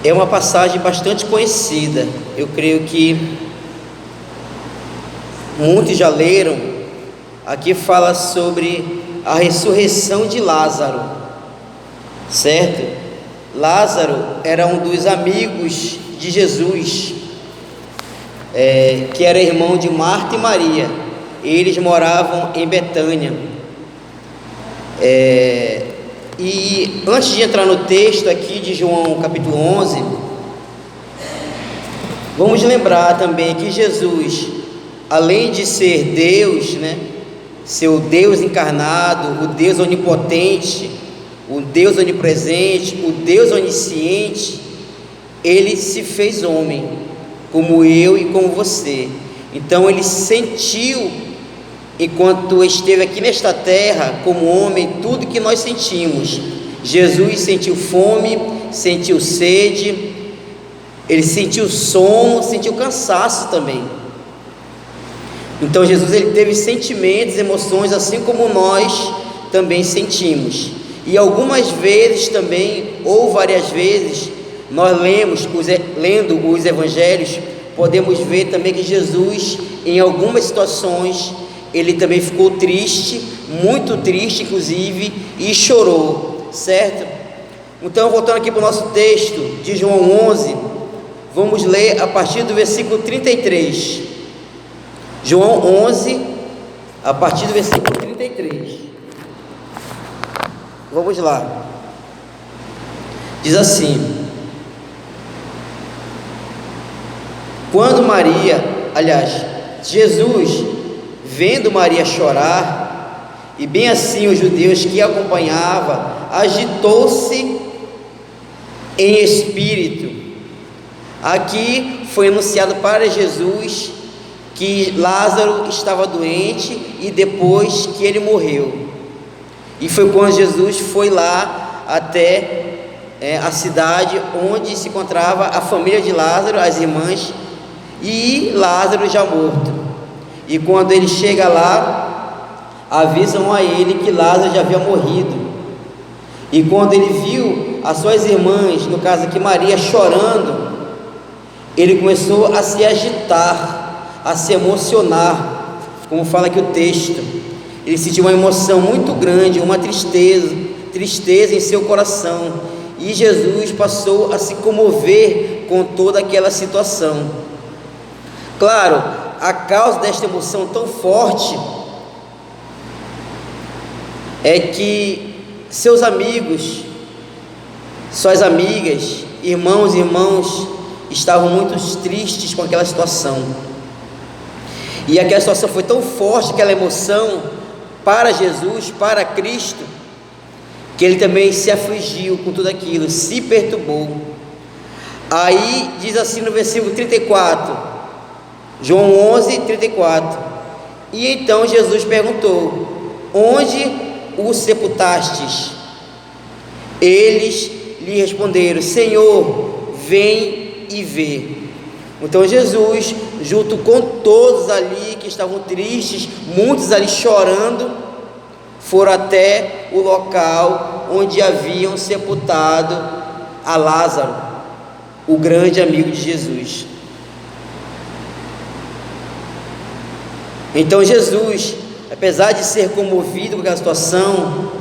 É uma passagem bastante conhecida. Eu creio que muitos já leram. Aqui fala sobre a ressurreição de Lázaro, certo? Lázaro era um dos amigos de Jesus, que era irmão de Marta e Maria. Eles moravam em Betânia. E antes de entrar no texto aqui de João capítulo 11, vamos lembrar também que Jesus, além de ser Deus, ser o Deus encarnado, o Deus onipotente, o Deus onipresente, o Deus onisciente, Ele se fez homem, como eu e como você. Então Ele sentiu, enquanto esteve aqui nesta terra como homem, tudo que nós sentimos. Jesus sentiu fome, sentiu sede, Ele sentiu sono, sentiu cansaço também. Então Jesus, Ele teve sentimentos, emoções, assim como nós também sentimos. E algumas vezes também, ou várias vezes, nós lendo os evangelhos, podemos ver também que Jesus, em algumas situações, Ele também ficou triste, muito triste inclusive, e chorou, certo? Então, voltando aqui para o nosso texto de João 11, vamos ler a partir do versículo 33. João 11, a partir do versículo 33. Vamos lá. Diz assim: Jesus, vendo Maria chorar, e bem assim os judeus que a acompanhavam, agitou-se em espírito. Aqui foi anunciado para Jesus que Lázaro estava doente e depois que ele morreu. E foi quando Jesus foi lá até a cidade onde se encontrava a família de Lázaro, as irmãs, e Lázaro já morto. E quando ele chega lá, avisam a ele que Lázaro já havia morrido. E quando ele viu as suas irmãs, no caso aqui Maria, chorando, ele começou a se agitar, a se emocionar, como fala aqui o texto. Ele sentiu uma emoção muito grande, uma tristeza em seu coração, e Jesus passou a se comover com toda aquela situação. Claro, a causa desta emoção tão forte é que seus amigos, suas amigas, irmãos e irmãs estavam muito tristes com aquela situação. E aquela situação foi tão forte, aquela emoção, para Jesus, para Cristo, que ele também se afligiu com tudo aquilo, se perturbou. Aí diz assim no versículo 34, João 11, 34: E então Jesus perguntou: Onde o sepultastes? Eles lhe responderam: Senhor, vem e vê. Então Jesus, junto com todos ali que estavam tristes, muitos ali chorando, foram até o local onde haviam sepultado a Lázaro, o grande amigo de Jesus. Então Jesus, apesar de ser comovido com aquela situação,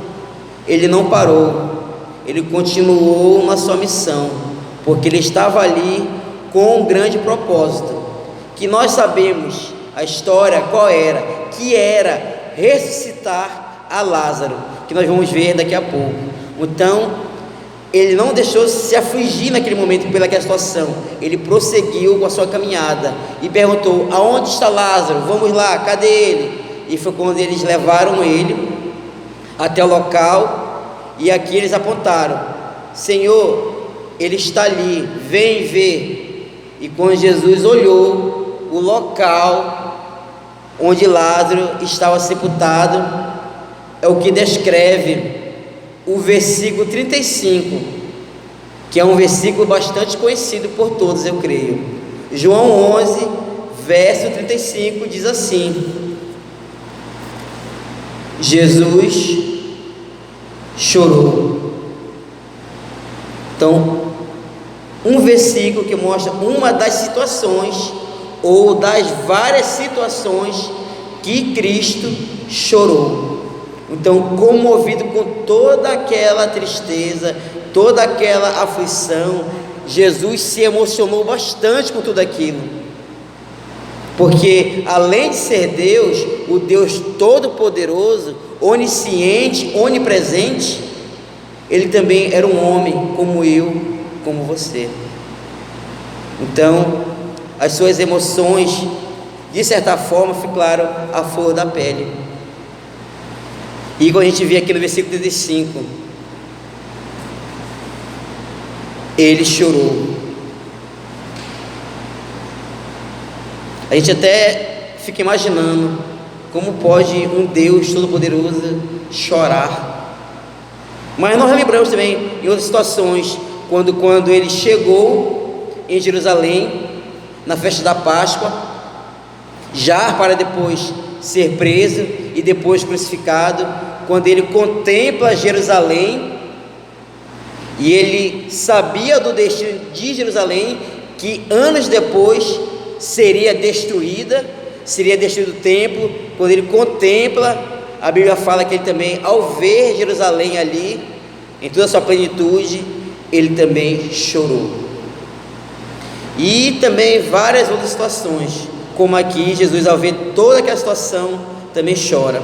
ele não parou, ele continuou na sua missão, porque ele estava ali com um grande propósito, que nós sabemos a história qual era, que era ressuscitar a Lázaro, que nós vamos ver daqui a pouco. Então ele não deixou se afligir naquele momento pelaquela situação, ele prosseguiu com a sua caminhada e perguntou: aonde está Lázaro? Vamos lá, cadê ele? E foi quando eles levaram ele até o local, e aqui eles apontaram: Senhor, ele está ali, vem ver. E quando Jesus olhou o local onde Lázaro estava sepultado, é o que descreve o versículo 35, que é um versículo bastante conhecido por todos, eu creio. João 11, verso 35 diz assim: Jesus chorou. Então, um versículo que mostra uma das situações, ou das várias situações, que Cristo chorou. Então, comovido com toda aquela tristeza, toda aquela aflição, Jesus se emocionou bastante com tudo aquilo, porque além de ser Deus, o Deus Todo-Poderoso, onisciente, onipresente, Ele também era um homem como eu, como você. Então, as suas emoções, de certa forma, ficaram à flor da pele. E quando a gente vê aqui no versículo 35, ele chorou. A gente até fica imaginando como pode um Deus Todo-Poderoso chorar. Mas nós lembramos também em outras situações, quando ele chegou em Jerusalém, na festa da Páscoa, já para depois ser preso e depois crucificado, quando ele contempla Jerusalém, e ele sabia do destino de Jerusalém, que anos depois seria destruído o templo. Quando ele contempla, a Bíblia fala que ele também, ao ver Jerusalém ali, em toda a sua plenitude, ele também chorou. E também várias outras situações, como aqui, Jesus, ao ver toda aquela situação, também chora.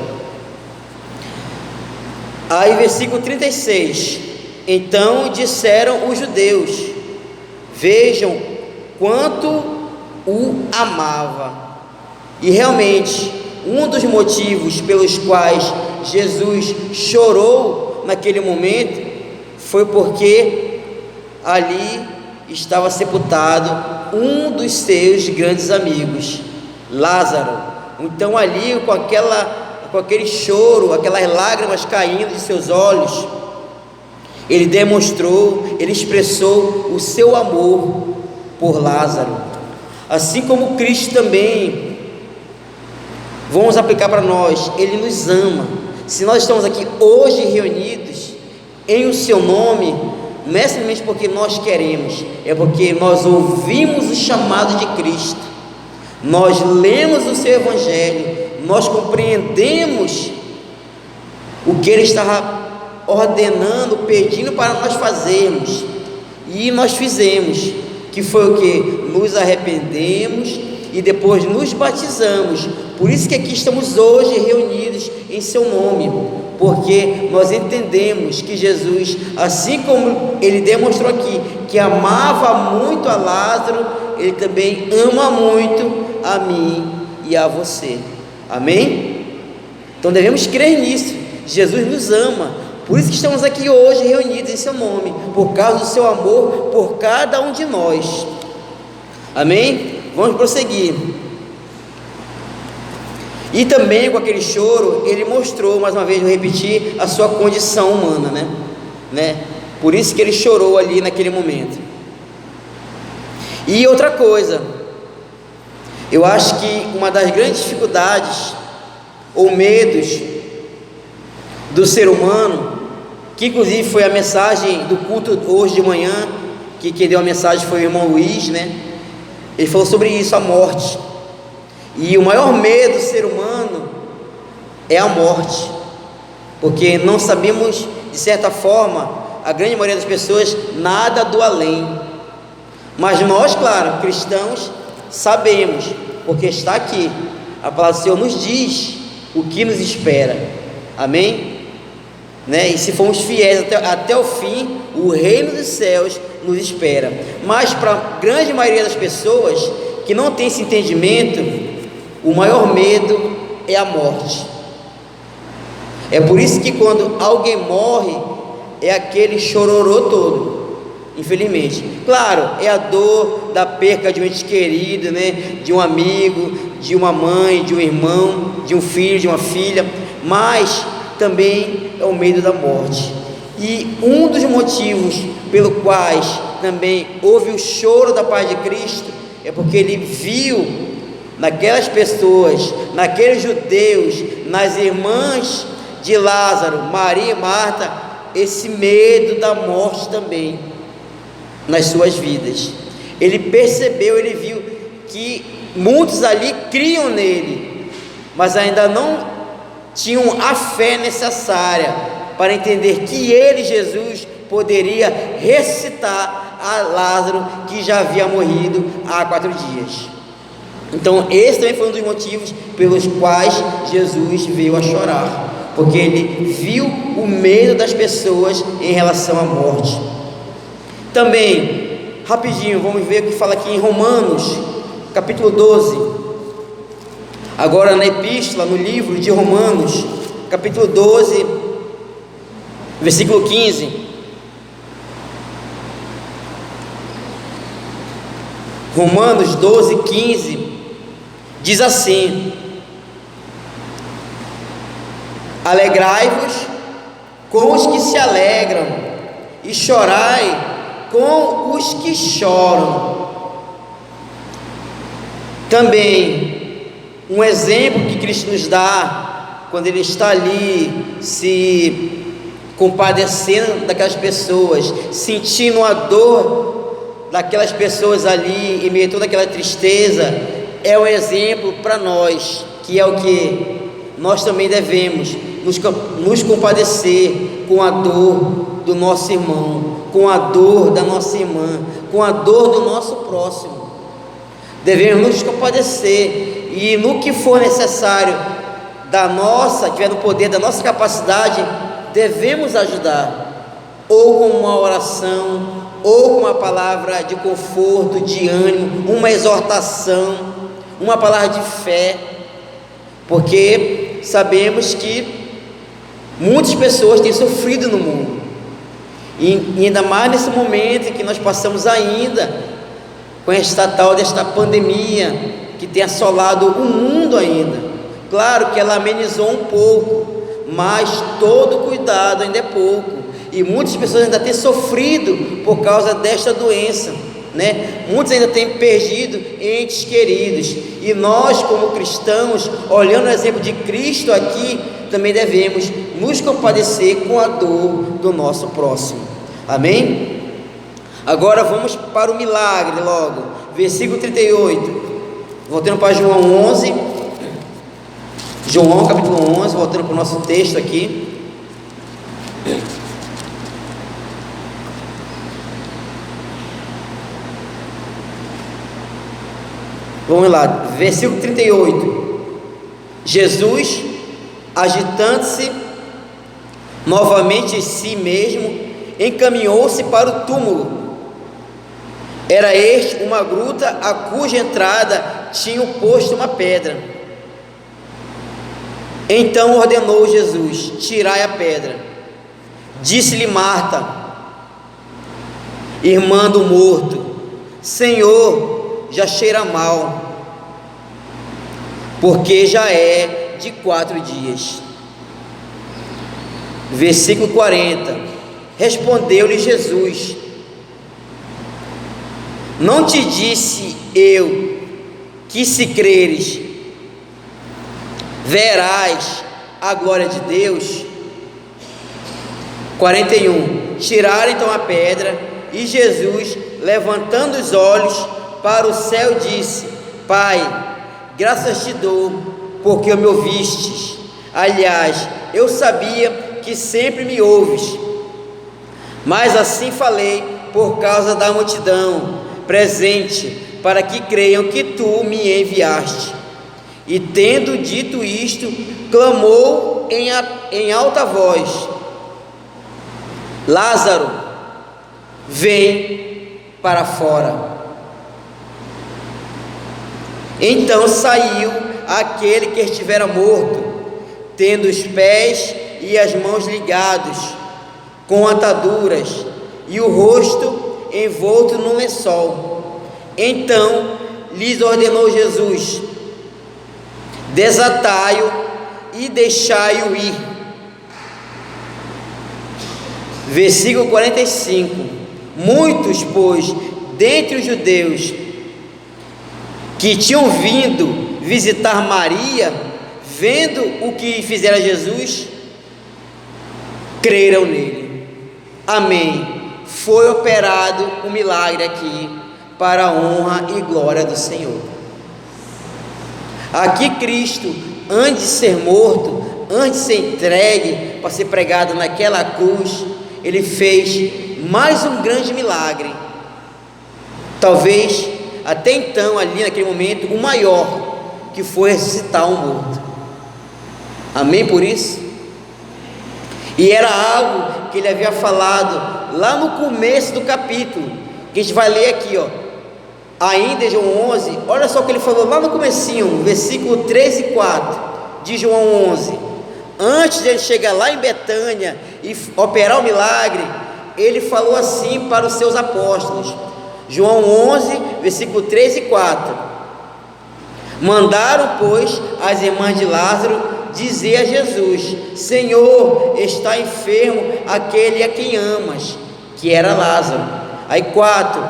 Aí, versículo 36, então disseram os judeus: vejam quanto o amava. E realmente, um dos motivos pelos quais Jesus chorou naquele momento foi porque ali estava sepultado um dos seus grandes amigos, Lázaro. Então ali, com aquele choro, aquelas lágrimas caindo de seus olhos, ele demonstrou, ele expressou o seu amor por Lázaro. Assim como Cristo também, vamos aplicar para nós, Ele nos ama. Se nós estamos aqui hoje reunidos em o seu nome, não é simplesmente porque nós queremos, é porque nós ouvimos o chamado de Cristo, nós lemos o seu Evangelho, nós compreendemos o que Ele estava ordenando, pedindo para nós fazermos, e nós fizemos, que foi o que? Nos arrependemos e depois nos batizamos. Por isso que aqui estamos hoje reunidos em seu nome, porque nós entendemos que Jesus, assim como ele demonstrou aqui, que amava muito a Lázaro, ele também ama muito a mim e a você. Amém? Então devemos crer nisso. Jesus nos ama. Por isso que estamos aqui hoje reunidos em seu nome, por causa do seu amor por cada um de nós. Amém? Vamos prosseguir. E também com aquele choro, ele mostrou, mais uma vez vou repetir, a sua condição humana, né? Por isso que ele chorou ali naquele momento. E outra coisa, eu acho que uma das grandes dificuldades ou medos do ser humano, que inclusive foi a mensagem do culto hoje de manhã, que quem deu a mensagem foi o irmão Luiz, né? Ele falou sobre isso, a morte. E o maior medo do ser humano é a morte, porque não sabemos, de certa forma, a grande maioria das pessoas, nada do além. Mas nós, claro, cristãos, sabemos, porque está aqui, a palavra do Senhor nos diz o que nos espera. Amém? Né? E se formos fiéis até o fim, o reino dos céus nos espera. Mas para a grande maioria das pessoas que não tem esse entendimento, o maior medo é a morte. É por isso que quando alguém morre, é aquele chororô todo, infelizmente. Claro, é a dor da perca de um ente querido, né? De um amigo, de uma mãe, de um irmão, de um filho, de uma filha, mas também é o medo da morte. E um dos motivos pelo quais também houve o choro da paz de Cristo é porque ele viu naquelas pessoas, naqueles judeus, nas irmãs de Lázaro, Maria e Marta, esse medo da morte também. nas suas vidas. Ele percebeu, ele viu que muitos ali criam nele, mas ainda não tinham a fé necessária para entender que ele, Jesus, poderia ressuscitar a Lázaro, que já havia morrido há 4 dias. Então esse também foi um dos motivos pelos quais Jesus veio a chorar, porque ele viu o medo das pessoas em relação à morte. Também, rapidinho, vamos ver o que fala aqui em Romanos, capítulo 12. Agora na epístola, no livro de Romanos, capítulo 12, versículo 15. Romanos 12, 15, diz assim: alegrai-vos com os que se alegram, e chorai com os que choram. Também, um exemplo que Cristo nos dá, quando Ele está ali se compadecendo daquelas pessoas, sentindo a dor daquelas pessoas ali, em meio a toda aquela tristeza, é um exemplo para nós, que é o que nós também devemos nos compadecer com a dor do nosso irmão, com a dor da nossa irmã, com a dor do nosso próximo. Devemos nos compadecer, e no que for necessário tiver no poder da nossa capacidade, devemos ajudar, ou com uma oração, ou com uma palavra de conforto, de ânimo, uma exortação, uma palavra de fé, porque sabemos que muitas pessoas têm sofrido no mundo, e ainda mais nesse momento em que nós passamos ainda com desta pandemia que tem assolado o mundo ainda. Claro que ela amenizou um pouco, mas todo cuidado ainda é pouco, e muitas pessoas ainda têm sofrido por causa desta doença, né? Muitos ainda têm perdido entes queridos, e nós, como cristãos, olhando o exemplo de Cristo aqui, também devemos nos compadecer com a dor do nosso próximo. Amém? Agora vamos para o milagre logo, versículo 38, voltando para João 11, João capítulo 11, voltando para o nosso texto aqui. Vamos lá, versículo 38. Jesus, agitando-se novamente em si mesmo, encaminhou-se para o túmulo. Era este uma gruta, a cuja entrada tinha posto uma pedra. Então ordenou Jesus: tirai a pedra. Disse-lhe Marta, irmã do morto: Senhor, já cheira mal, porque já é de 4 dias. Versículo 40. Respondeu-lhe Jesus: não te disse eu que, se creres, verás a glória de Deus? 41. Tiraram então a pedra, e Jesus, levantando os olhos para o céu, disse: Pai, graças te dou, porque me ouvistes. Aliás, eu sabia que sempre me ouves, mas assim falei por causa da multidão presente, para que creiam que tu me enviaste. E tendo dito isto, clamou em alta voz: Lázaro, vem para fora. Então saiu aquele que estivera morto, tendo os pés e as mãos ligados com ataduras, e o rosto envolto num lençol. Então lhes ordenou Jesus: desatai-o e deixai-o ir. Versículo 45. Muitos, pois, dentre os judeus que tinham vindo visitar Maria, vendo o que fizera Jesus, creram nele. Amém. foi operado um milagre aqui para a honra e glória do Senhor. Aqui Cristo, antes de ser morto, antes de ser entregue para ser pregado naquela cruz, ele fez mais um grande milagre, talvez até então, ali naquele momento, o maior, que foi ressuscitar um morto. Amém por isso? E era algo que ele havia falado lá no começo do capítulo, que a gente vai ler aqui, ainda em João 11, olha só o que ele falou lá no comecinho, versículo 3 e 4 de João 11. Antes de ele chegar lá em Betânia e operar o milagre, ele falou assim para os seus apóstolos, João 11, versículo 3 e 4: mandaram, pois, as irmãs de Lázaro dizer a Jesus: Senhor, está enfermo aquele a quem amas, que era Lázaro. Aí 4: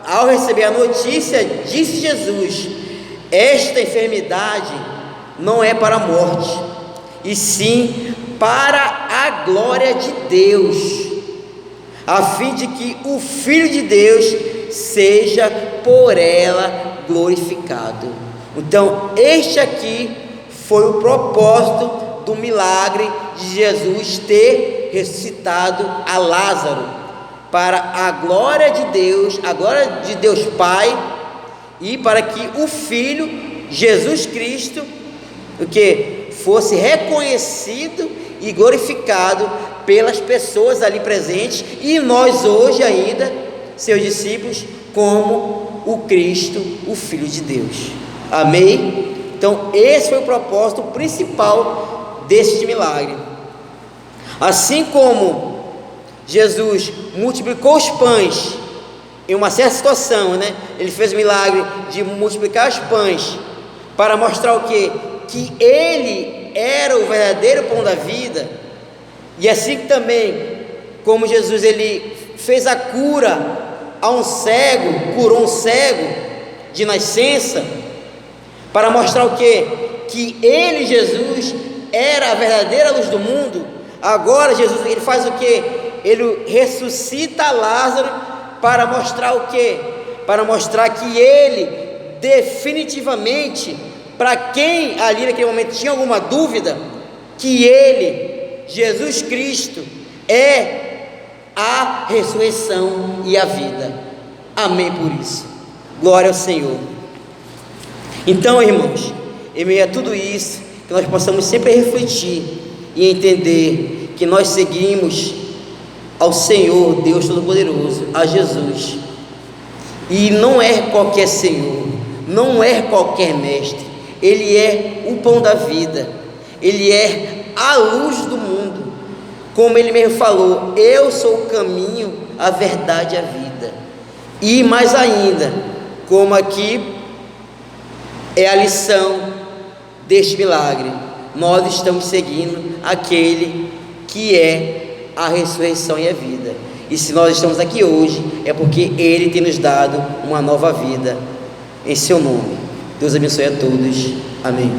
ao receber a notícia, disse Jesus: esta enfermidade não é para a morte, e sim para a glória de Deus, a fim de que o Filho de Deus seja por ela glorificado. Então, este aqui foi o propósito do milagre de Jesus ter ressuscitado a Lázaro, para a glória de Deus, a glória de Deus Pai, e para que o Filho, Jesus Cristo, o que fosse reconhecido e glorificado pelas pessoas ali presentes, e nós hoje ainda, seus discípulos, como o Cristo, o Filho de Deus. Amém? Então esse foi o propósito principal deste milagre. Assim como Jesus multiplicou os pães em uma certa situação, ele fez o milagre de multiplicar os pães para mostrar o quê? Que ele era o verdadeiro pão da vida. E assim também como Jesus ele fez a cura a um cego, curou um cego de nascença, para mostrar o quê? Que ele, Jesus, era a verdadeira luz do mundo. Agora Jesus, ele faz o quê? Ele ressuscita Lázaro para mostrar o quê? Para mostrar que ele definitivamente, para quem ali naquele momento tinha alguma dúvida, que ele, Jesus Cristo, é a ressurreição e a vida. Amém por isso. Glória ao Senhor. Então, irmãos, em meio a tudo isso, que nós possamos sempre refletir e entender que nós seguimos ao Senhor, Deus Todo-Poderoso, a Jesus. E não é qualquer Senhor, não é qualquer mestre. Ele é o pão da vida, ele é a luz do mundo. Como ele mesmo falou, eu sou o caminho, a verdade e a vida. E mais ainda, como aqui é a lição deste milagre, nós estamos seguindo aquele que é a ressurreição e a vida. E se nós estamos aqui hoje, é porque ele tem nos dado uma nova vida em seu nome. Deus abençoe a todos. Amém.